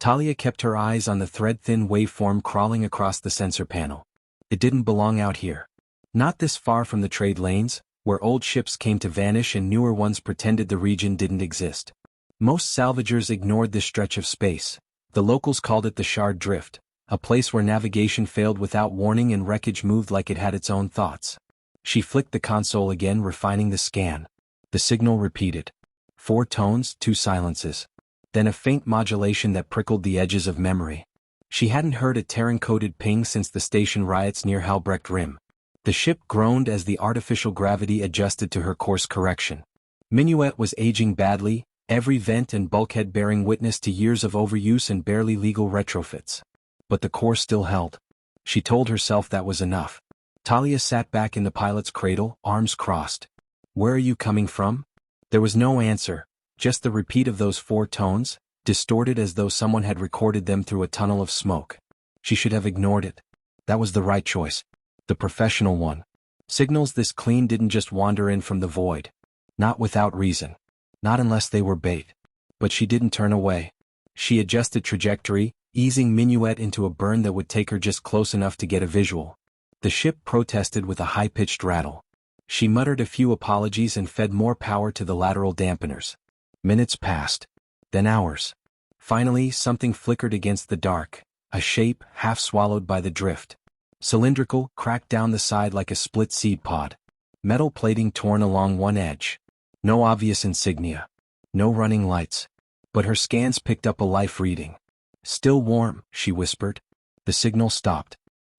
Talia kept her eyes on the thread-thin waveform crawling across the sensor panel. It didn't belong out here. Not this far from the trade lanes, where old ships came to vanish and newer ones pretended the region didn't exist. Most salvagers ignored this stretch of space. The locals called it the Shard Drift, a place where navigation failed without warning and wreckage moved like it had its own thoughts. She flicked the console again, refining the scan. The signal repeated. 4 tones, 2 silences. Then a faint modulation that prickled the edges of memory. She hadn't heard a Terran-coded ping since the station riots near Halbrecht Rim. The ship groaned as the artificial gravity adjusted to her course correction. Minuet was aging badly, every vent and bulkhead bearing witness to years of overuse and barely legal retrofits. But the core still held. She told herself that was enough. Talia sat back in the pilot's cradle, arms crossed. "Where are you coming from?" There was no answer, just the repeat of those 4 tones, distorted as though someone had recorded them through a tunnel of smoke. She should have ignored it. That was the right choice. The professional one. Signals this clean didn't just wander in from the void. Not without reason. Not unless they were bait. But she didn't turn away. She adjusted trajectory, easing Minuet into a burn that would take her just close enough to get a visual. The ship protested with a high-pitched rattle. She muttered a few apologies and fed more power to the lateral dampeners. Minutes passed. Then hours. Finally, something flickered against the dark, a shape half swallowed by the drift. Cylindrical, cracked down the side like a split seed pod. Metal plating torn along one edge. No obvious insignia. No running lights. But her scans picked up a life reading. "Still warm," she whispered. The signal stopped.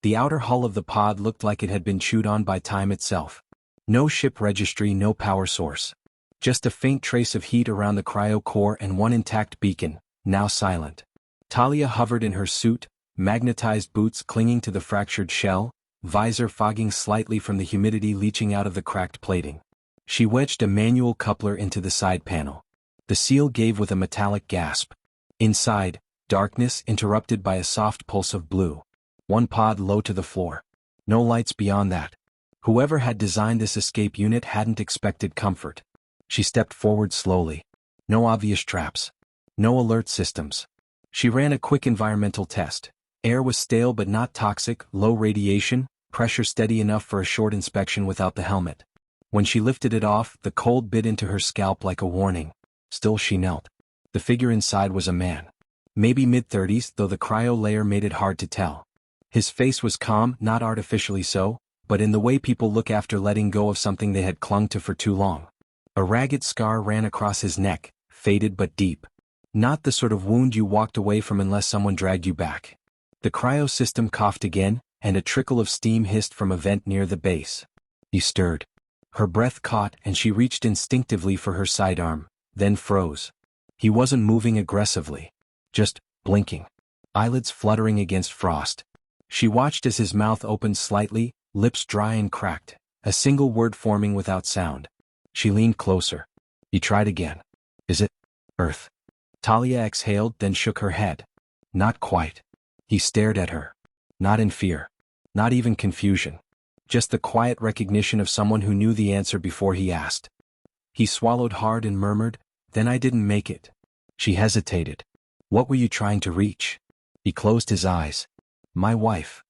The outer hull of the pod looked like it had been chewed on by time itself. No ship registry, no power source. Just a faint trace of heat around the cryo core and one intact beacon, now silent. Talia hovered in her suit, magnetized boots clinging to the fractured shell, visor fogging slightly from the humidity leaching out of the cracked plating. She wedged a manual coupler into the side panel. The seal gave with a metallic gasp. Inside, darkness interrupted by a soft pulse of blue. One pod low to the floor. No lights beyond that. Whoever had designed this escape unit hadn't expected comfort. She stepped forward slowly. No obvious traps. No alert systems. She ran a quick environmental test. Air was stale but not toxic, low radiation, pressure steady enough for a short inspection without the helmet. When she lifted it off, the cold bit into her scalp like a warning. Still she knelt. The figure inside was a man. Maybe mid-30s, though the cryo layer made it hard to tell. His face was calm, not artificially so, but in the way people look after letting go of something they had clung to for too long. A ragged scar ran across his neck, faded but deep. Not the sort of wound you walked away from unless someone dragged you back. The cryo system coughed again, and a trickle of steam hissed from a vent near the base. He stirred. Her breath caught and she reached instinctively for her sidearm, then froze. He wasn't moving aggressively. Just blinking. Eyelids fluttering against frost. She watched as his mouth opened slightly, lips dry and cracked, a single word forming without sound. She leaned closer. He tried again. "Is it Earth?" Talia exhaled, then shook her head. "Not quite." He stared at her. Not in fear. Not even confusion. Just the quiet recognition of someone who knew the answer before he asked. He swallowed hard and murmured, "Then I didn't make it." She hesitated. "What were you trying to reach?" He closed his eyes. "My wife."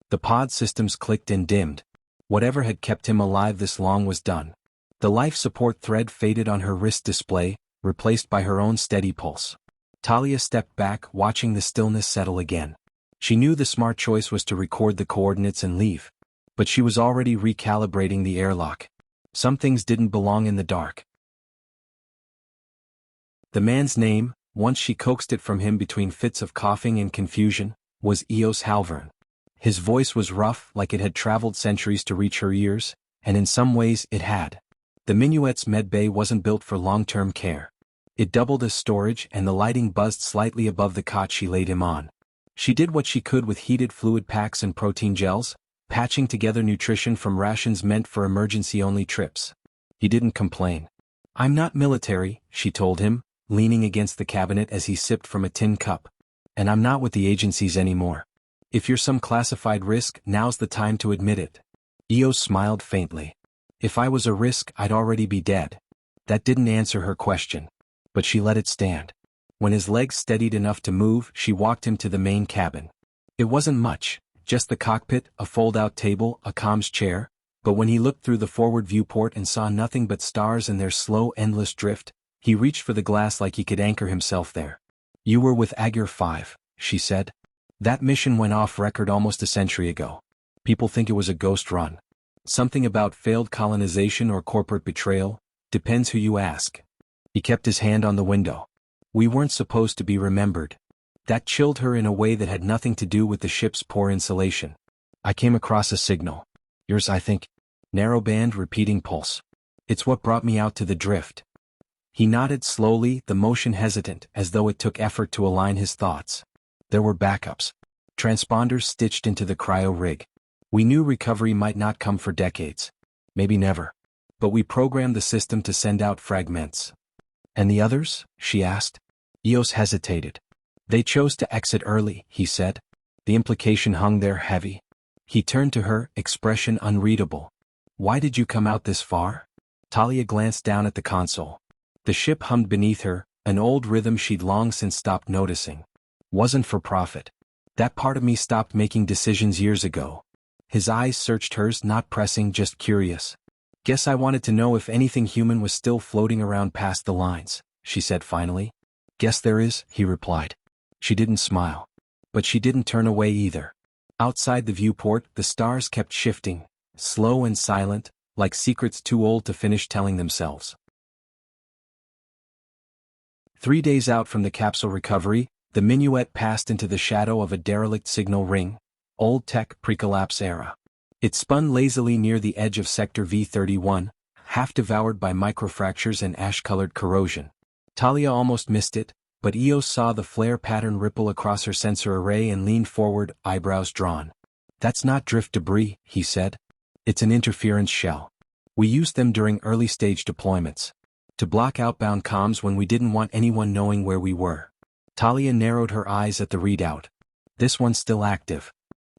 The pod systems clicked and dimmed. Whatever had kept him alive this long was done. The life support thread faded on her wrist display, replaced by her own steady pulse. Talia stepped back, watching the stillness settle again. She knew the smart choice was to record the coordinates and leave. But she was already recalibrating the airlock. Some things didn't belong in the dark. The man's name, once she coaxed it from him between fits of coughing and confusion, was Eos Halvern. His voice was rough, like it had traveled centuries to reach her ears, and in some ways it had. The Minuet's medbay wasn't built for long-term care. It doubled as storage and the lighting buzzed slightly above the cot she laid him on. She did what she could with heated fluid packs and protein gels, patching together nutrition from rations meant for emergency-only trips. He didn't complain. "I'm not military," she told him, leaning against the cabinet as he sipped from a tin cup. "And I'm not with the agencies anymore. If you're some classified risk, now's the time to admit it." Eos smiled faintly. "If I was a risk, I'd already be dead." That didn't answer her question. But she let it stand. When his legs steadied enough to move, she walked him to the main cabin. It wasn't much, just the cockpit, a fold-out table, a comms chair, but when he looked through the forward viewport and saw nothing but stars and their slow, endless drift, he reached for the glass like he could anchor himself there. "You were with Aegir 5, she said. "That mission went off record almost a century ago. People think it was a ghost run. Something about failed colonization or corporate betrayal, depends who you ask." He kept his hand on the window. "We weren't supposed to be remembered." That chilled her in a way that had nothing to do with the ship's poor insulation. "I came across a signal. Yours, I think. Narrowband repeating pulse. It's what brought me out to the drift." He nodded slowly, the motion hesitant, as though it took effort to align his thoughts. "There were backups. Transponders stitched into the cryo rig. We knew recovery might not come for decades. Maybe never. But we programmed the system to send out fragments." "And the others?" she asked. Eos hesitated. "They chose to exit early," he said. The implication hung there heavy. He turned to her, expression unreadable. "Why did you come out this far?" Talia glanced down at the console. The ship hummed beneath her, an old rhythm she'd long since stopped noticing. "Wasn't for profit. That part of me stopped making decisions years ago." His eyes searched hers, not pressing, just curious. "Guess I wanted to know if anything human was still floating around past the lines," she said finally. "Guess there is," he replied. She didn't smile. But she didn't turn away either. Outside the viewport, the stars kept shifting, slow and silent, like secrets too old to finish telling themselves. 3 days out from the capsule recovery, the minuet passed into the shadow of a derelict signal ring, old tech, pre-collapse era. It spun lazily near the edge of Sector V31, half devoured by microfractures and ash-colored corrosion. Talia almost missed it, but Eos saw the flare pattern ripple across her sensor array and leaned forward, eyebrows drawn. "That's not drift debris," he said. "It's an interference shell. We used them during early-stage deployments. To block outbound comms when we didn't want anyone knowing where we were." Talia narrowed her eyes at the readout. "This one's still active."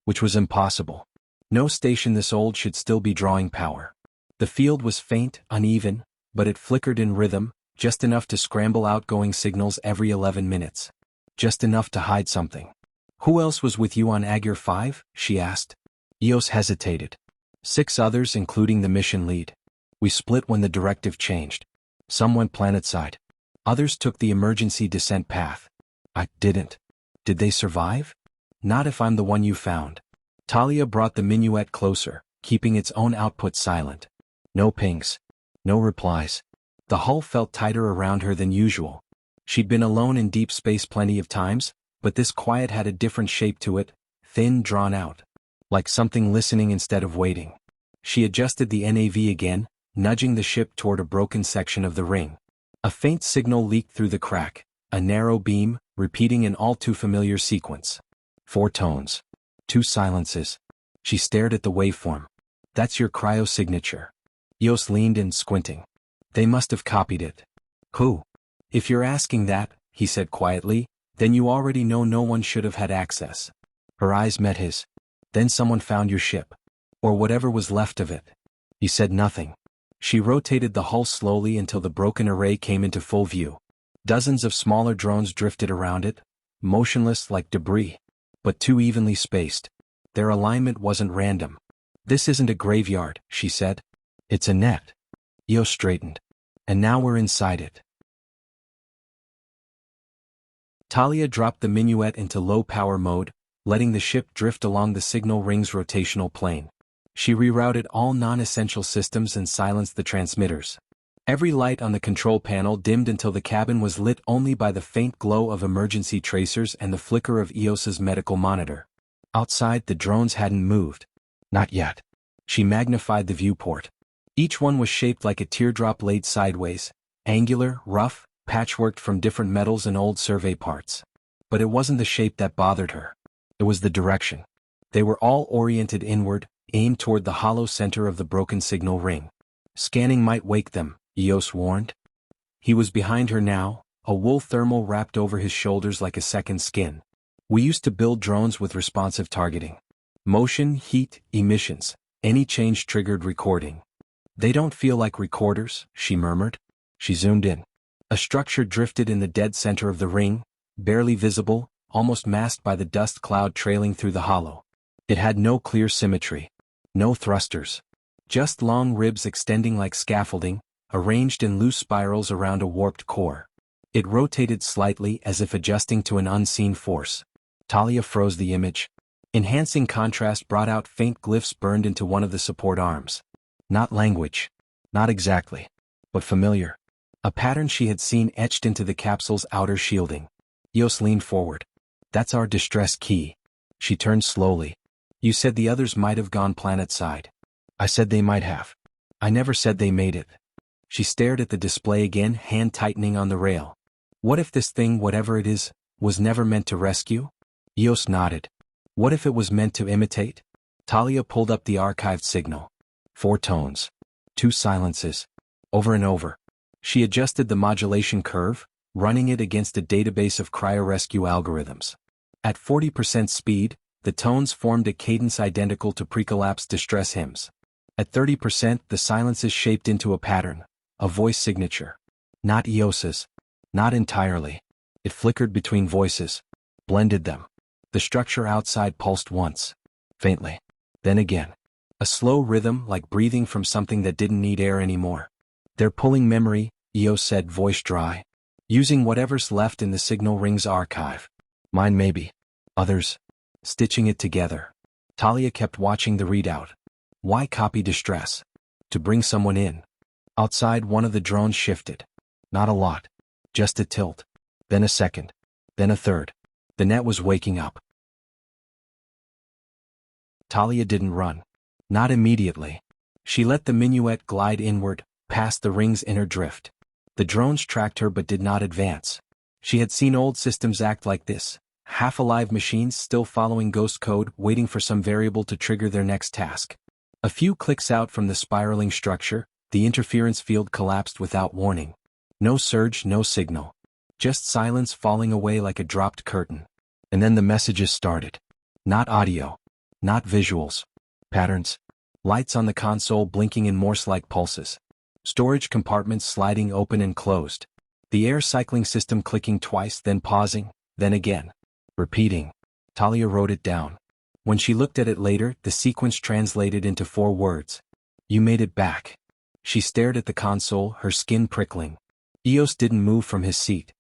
Which was impossible. No station this old should still be drawing power. The field was faint, uneven, but it flickered in rhythm, just enough to scramble outgoing signals every 11 minutes. Just enough to hide something. "Who else was with you on Aegir 5? She asked. Eos hesitated. 6 others, including the mission lead. We split when the directive changed. Some went planetside. Others took the emergency descent path. I didn't. Did they survive? Not if I'm the one you found." Talia brought the minuet closer, keeping its own output silent. No pings. No replies. The hull felt tighter around her than usual. She'd been alone in deep space plenty of times, but this quiet had a different shape to it, thin, drawn out. Like something listening instead of waiting. She adjusted the NAV again, nudging the ship toward a broken section of the ring. A faint signal leaked through the crack, a narrow beam, repeating an all-too-familiar sequence. 4 tones. 2 silences. She stared at the waveform. "That's your cryo signature." Eos leaned in, squinting. "They must have copied it." "Who?" "If you're asking that," he said quietly, "then you already know no one should have had access." Her eyes met his. "Then someone found your ship. Or whatever was left of it." He said nothing. She rotated the hull slowly until the broken array came into full view. Dozens of smaller drones drifted around it, motionless like debris, but too evenly spaced. Their alignment wasn't random. "This isn't a graveyard," she said. "It's a net." Eos straightened. "And now we're inside it." Talia dropped the minuet into low-power mode, letting the ship drift along the signal ring's rotational plane. She rerouted all non-essential systems and silenced the transmitters. Every light on the control panel dimmed until the cabin was lit only by the faint glow of emergency tracers and the flicker of Eos's medical monitor. Outside, the drones hadn't moved. Not yet. She magnified the viewport. Each one was shaped like a teardrop laid sideways, angular, rough, patchworked from different metals and old survey parts. But it wasn't the shape that bothered her. It was the direction. They were all oriented inward, aimed toward the hollow center of the broken signal ring. Scanning might wake them, Eos warned. He was behind her now, a wool thermal wrapped over his shoulders like a second skin. "We used to build drones with responsive targeting. Motion, heat, emissions, any change triggered recording. They don't feel like recorders," she murmured. She zoomed in. A structure drifted in the dead center of the ring, barely visible, almost masked by the dust cloud trailing through the hollow. It had no clear symmetry. No thrusters. Just long ribs extending like scaffolding, arranged in loose spirals around a warped core. It rotated slightly as if adjusting to an unseen force. Talia froze the image. Enhancing contrast brought out faint glyphs burned into one of the support arms. Not language. Not exactly. But familiar. A pattern she had seen etched into the capsule's outer shielding. Eos leaned forward. That's our distress key. She turned slowly. You said the others might have gone planet-side. I said they might have. I never said they made it. She stared at the display again, hand tightening on the rail. What if this thing, whatever it is, was never meant to rescue? Eos nodded. What if it was meant to imitate? Talia pulled up the archived signal. 4 tones. 2 silences. Over and over. She adjusted the modulation curve, running it against a database of cryo-rescue algorithms. At 40% speed, the tones formed a cadence identical to pre-collapse distress hymns. At 30%, the silences shaped into a pattern, a voice signature. Not Eos's. Not entirely. It flickered between voices, blended them. The structure outside pulsed once, faintly. Then again. A slow rhythm like breathing from something that didn't need air anymore. They're pulling memory, Eos said, voice dry. Using whatever's left in the signal ring's archive. Mine maybe. Others. Stitching it together. Talia kept watching the readout. Why copy distress? To bring someone in. Outside, one of the drones shifted. Not a lot. Just a tilt. Then a second. Then a third. The net was waking up. Talia didn't run. Not immediately. She let the minuet glide inward, past the ring's inner drift. The drones tracked her but did not advance. She had seen old systems act like this, half-alive machines still following ghost code, waiting for some variable to trigger their next task. A few clicks out from the spiraling structure, the interference field collapsed without warning. No surge, no signal. Just silence falling away like a dropped curtain. And then the messages started. Not audio. Not visuals. Patterns. Lights on the console blinking in Morse-like pulses. Storage compartments sliding open and closed. The air cycling system clicking twice, then pausing, then again. Repeating. Talia wrote it down. When she looked at it later, the sequence translated into 4 words. You made it back. She stared at the console, her skin prickling. Eos didn't move from his seat.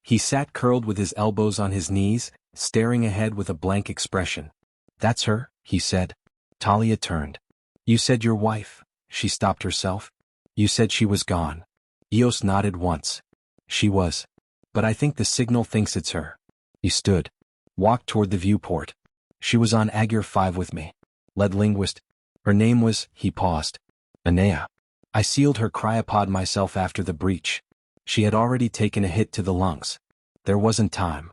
He sat curled with his elbows on his knees, staring ahead with a blank expression. That's her, he said. Talia turned. You said your wife. She stopped herself. You said she was gone. Eos nodded once. She was. But I think the signal thinks it's her. He stood. Walked toward the viewport. She was on Agur 5 with me. Lead linguist. Her name was, he paused. Anea. I sealed her cryopod myself after the breach. She had already taken a hit to the lungs. There wasn't time.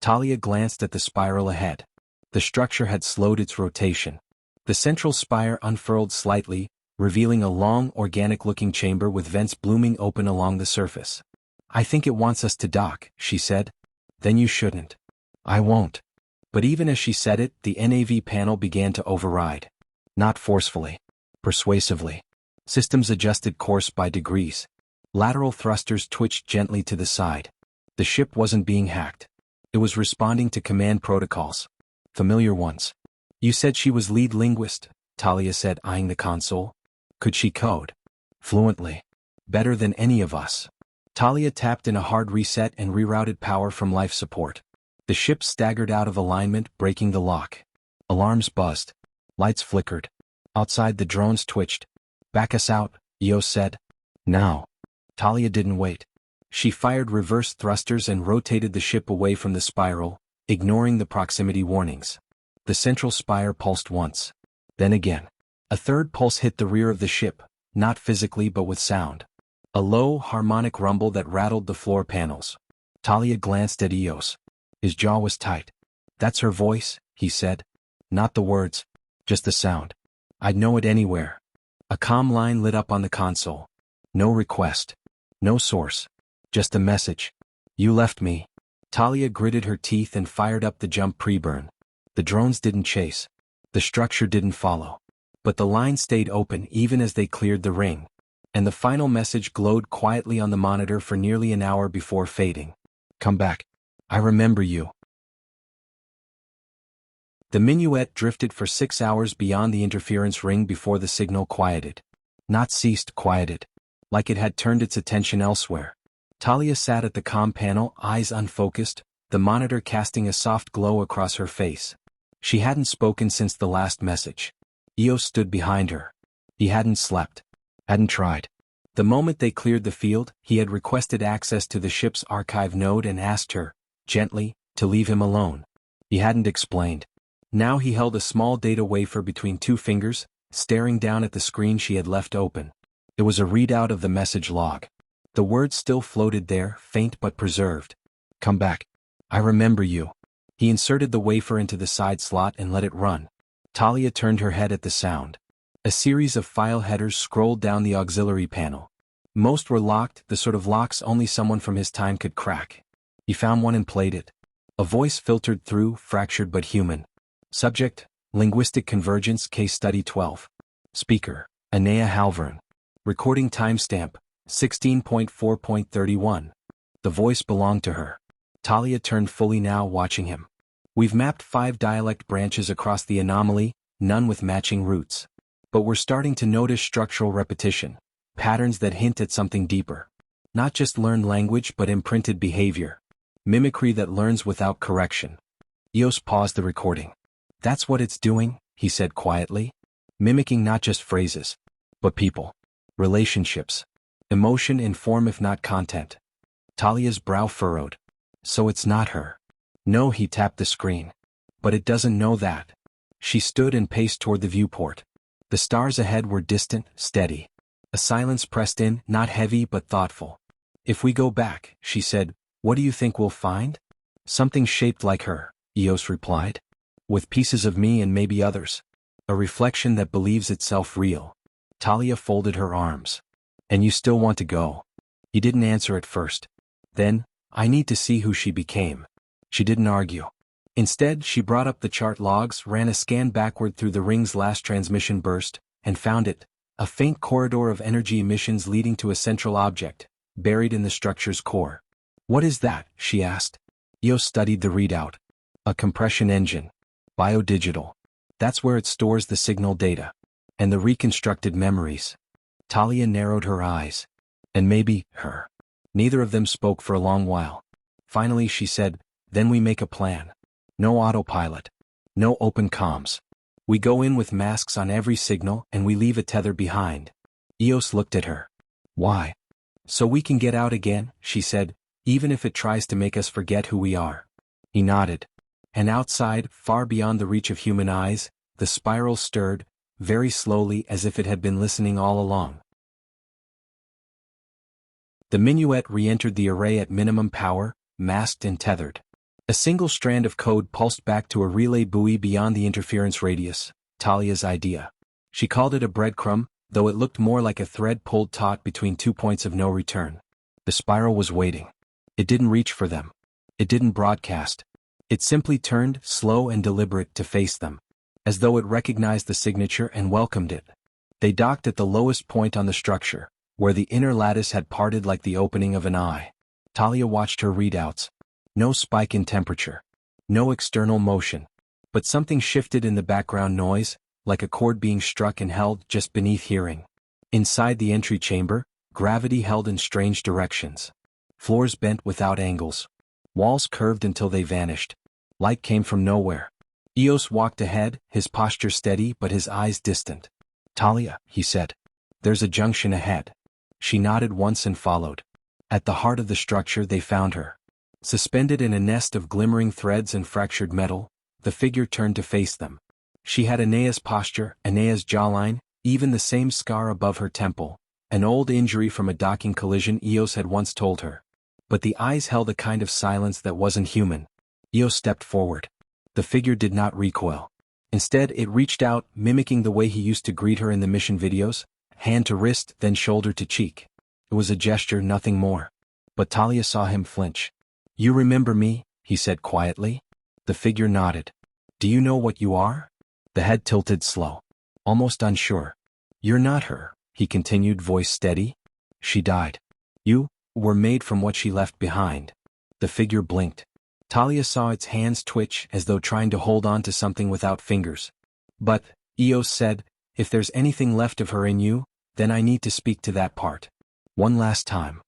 Talia glanced at the spiral ahead. The structure had slowed its rotation. The central spire unfurled slightly, revealing a long, organic-looking chamber with vents blooming open along the surface. I think it wants us to dock, she said. Then you shouldn't. I won't. But even as she said it, the NAV panel began to override. Not forcefully. Persuasively. Systems adjusted course by degrees. Lateral thrusters twitched gently to the side. The ship wasn't being hacked. It was responding to command protocols. Familiar ones. You said she was lead linguist, Talia said, eyeing the console. Could she code? Fluently. Better than any of us. Talia tapped in a hard reset and rerouted power from life support. The ship staggered out of alignment, breaking the lock. Alarms buzzed. Lights flickered. Outside, the drones twitched. Back us out, Eos said. Now. Talia didn't wait. She fired reverse thrusters and rotated the ship away from the spiral, ignoring the proximity warnings. The central spire pulsed once. Then again. A third pulse hit the rear of the ship, not physically but with sound. A low, harmonic rumble that rattled the floor panels. Talia glanced at Eos. His jaw was tight. That's her voice, he said. Not the words. Just the sound. I'd know it anywhere. A comm line lit up on the console. No request. No source. Just a message. You left me. Talia gritted her teeth and fired up the jump pre-burn. The drones didn't chase. The structure didn't follow. But the line stayed open even as they cleared the ring. And the final message glowed quietly on the monitor for nearly an hour before fading. Come back. I remember you. The minuet drifted for 6 hours beyond the interference ring before the signal quieted. Not ceased, quieted. Like it had turned its attention elsewhere. Talia sat at the comm panel, eyes unfocused, the monitor casting a soft glow across her face. She hadn't spoken since the last message. Eos stood behind her. He hadn't slept. Hadn't tried. The moment they cleared the field, he had requested access to the ship's archive node and asked her, gently, to leave him alone. He hadn't explained. Now he held a small data wafer between two fingers, staring down at the screen she had left open. It was a readout of the message log. The words still floated there, faint but preserved. Come back. I remember you. He inserted the wafer into the side slot and let it run. Talia turned her head at the sound. A series of file headers scrolled down the auxiliary panel. Most were locked, the sort of locks only someone from his time could crack. He found one and played it. A voice filtered through, fractured but human. Subject, Linguistic Convergence Case Study 12. Speaker, Anea Halvern. Recording timestamp, 16.4.31. The voice belonged to her. Talia turned fully now, watching him. We've mapped 5 dialect branches across the anomaly, none with matching roots. But we're starting to notice structural repetition, patterns that hint at something deeper. Not just learned language but imprinted behavior. Mimicry that learns without correction. Eos paused the recording. That's what it's doing, he said quietly. Mimicking not just phrases, but people. Relationships. Emotion in form if not content. Talia's brow furrowed. So it's not her. No, he tapped the screen. But it doesn't know that. She stood and paced toward the viewport. The stars ahead were distant, steady. A silence pressed in, not heavy but thoughtful. If we go back, she said, what do you think we'll find? Something shaped like her, Eos replied. With pieces of me and maybe others. A reflection that believes itself real. Talia folded her arms. And you still want to go? He didn't answer at first. Then, I need to see who she became. She didn't argue. Instead, she brought up the chart logs, ran a scan backward through the ring's last transmission burst, and found it, a faint corridor of energy emissions leading to a central object, buried in the structure's core. What is that? She asked. Eos studied the readout. A compression engine. Biodigital. That's where it stores the signal data. And the reconstructed memories. Talia narrowed her eyes. And maybe, her. Neither of them spoke for a long while. Finally she said, then we make a plan. No autopilot. No open comms. We go in with masks on every signal and we leave a tether behind. Eos looked at her. Why? So we can get out again, she said, even if it tries to make us forget who we are. He nodded. And outside, far beyond the reach of human eyes, the spiral stirred, very slowly as if it had been listening all along. The minuet re-entered the array at minimum power, masked and tethered. A single strand of code pulsed back to a relay buoy beyond the interference radius, Talia's idea. She called it a breadcrumb, though it looked more like a thread pulled taut between 2 points of no return. The spiral was waiting. It didn't reach for them. It didn't broadcast. It simply turned, slow and deliberate, to face them. As though it recognized the signature and welcomed it. They docked at the lowest point on the structure, where the inner lattice had parted like the opening of an eye. Talia watched her readouts. No spike in temperature. No external motion. But something shifted in the background noise, like a chord being struck and held just beneath hearing. Inside the entry chamber, gravity held in strange directions. Floors bent without angles. Walls curved until they vanished. Light came from nowhere. Eos walked ahead, his posture steady but his eyes distant. Talia, he said. There's a junction ahead. She nodded once and followed. At the heart of the structure they found her. Suspended in a nest of glimmering threads and fractured metal, the figure turned to face them. She had Aenea's posture, Aenea's jawline, even the same scar above her temple, an old injury from a docking collision Eos had once told her. But the eyes held a kind of silence that wasn't human. Eos stepped forward. The figure did not recoil. Instead, it reached out, mimicking the way he used to greet her in the mission videos, hand to wrist, then shoulder to cheek. It was a gesture, nothing more. But Talia saw him flinch. You remember me? He said quietly. The figure nodded. Do you know what you are? The head tilted slow. Almost unsure. You're not her, he continued, voice steady. She died. You were made from what she left behind. The figure blinked. Talia saw its hands twitch as though trying to hold on to something without fingers. But, Eos said, if there's anything left of her in you, then I need to speak to that part. One last time.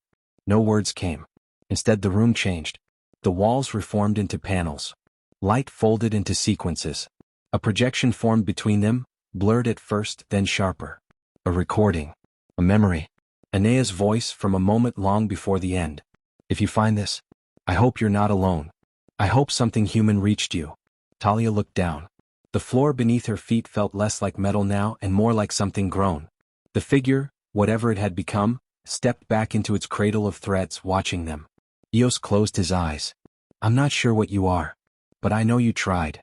No words came. Instead, the room changed. The walls reformed into panels. Light folded into sequences. A projection formed between them, blurred at first, then sharper. A recording. A memory. Aenea's voice from a moment long before the end. If you find this, I hope you're not alone. I hope something human reached you. Talia looked down. The floor beneath her feet felt less like metal now and more like something grown. The figure, whatever it had become, stepped back into its cradle of threads, watching them. Eos closed his eyes. I'm not sure what you are, but I know you tried.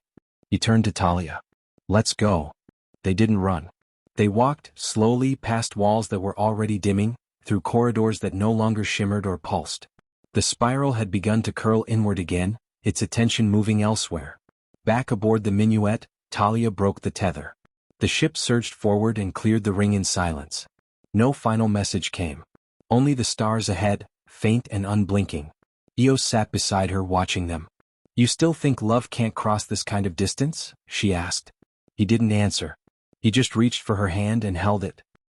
He turned to Talia. Let's go. They didn't run. They walked, slowly, past walls that were already dimming, through corridors that no longer shimmered or pulsed. The spiral had begun to curl inward again, its attention moving elsewhere. Back aboard the minuet, Talia broke the tether. The ship surged forward and cleared the ring in silence. No final message came. Only the stars ahead, faint and unblinking. Eos sat beside her, watching them. You still think love can't cross this kind of distance? She asked. He didn't answer. He just reached for her hand and held it,